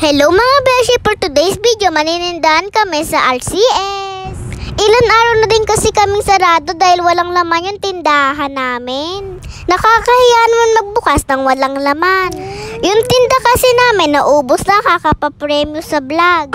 Hello mga beshi, for today's video maninindahan kami sa RCS. Ilan araw na din kasi kaming sarado dahil walang laman yung tindahan namin. Nakakahiya naman magbukas ng walang laman. Yung tinda kasi namin naubos na, kakapapremyo sa vlog.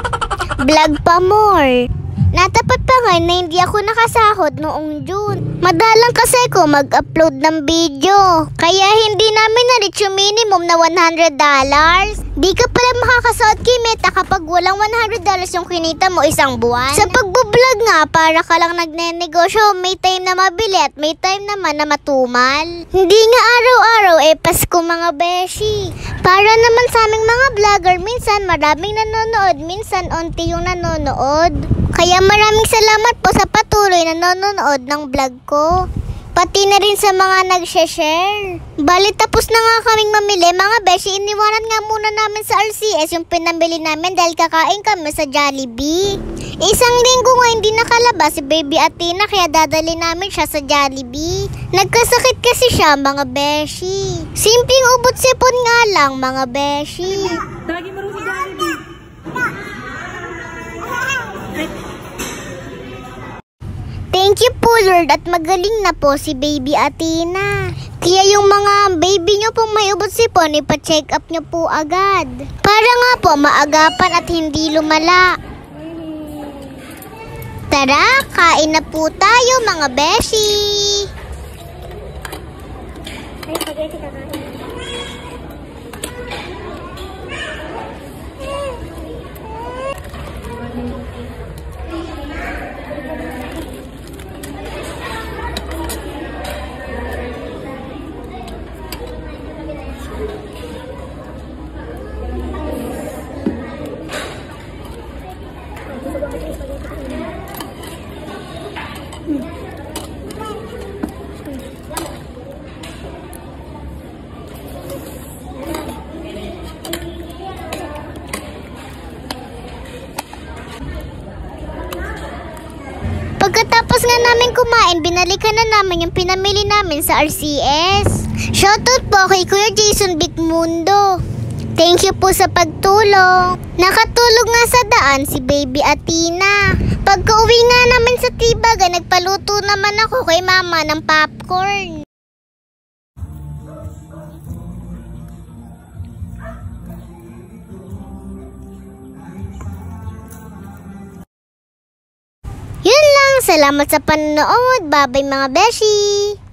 Vlog pa more. Natapat pa nga na hindi ako nakasahod noong June. Madalang kasi ako mag-upload ng video. Kaya hindi namin na-reach yung minimum na $100. Di ka pala makakasahod kimita kapag walang $100 yung kinita mo isang buwan. Sa pagbablog nga, para ka lang nagne-negosyo. May time na mabili at may time naman na matumal. Hindi nga araw-araw Pasko mga beshi. Para naman sa aming mga vlogger, minsan maraming nanonood, minsan onti yung nanonood. Kaya maraming salamat po sa patuloy na nanonood ng vlog ko. Pati na rin sa mga nag-share. Bali tapos na nga kaming mamili mga beshi. Iniwanan nga muna namin sa RCS yung pinamili namin dahil kakain kami sa Jollibee. Isang linggo nga hindi nakalabas si Baby Athena kaya dadali namin siya sa Jollibee. Nagkasakit kasi siya mga beshi. Simpleng ubot sipon nga lang mga beshi. Lagi mo rin sa Jollibee. Thank you po Lord at magaling na po si Baby Athena. Kaya yung mga baby nyo pong may ubot sipon, ipa-check up nyo po agad. Para nga po maagapan at hindi lumala. Tara, kain na po tayo mga beshi. Ay, spaghetti kakain. Pagkatapos nga namin kumain, binalikan na namin yung pinamili namin sa RCS. Shoutout po kay Kuya Jason Bigmundo. Thank you po sa pagtulong. Nakatulog nga sa daan si Baby Athena. Pagka uwi nga namin sa Tibaga, nagpaluto naman ako kay mama ng popcorn. Yun lang, salamat sa panonood. Bye-bye mga beshi!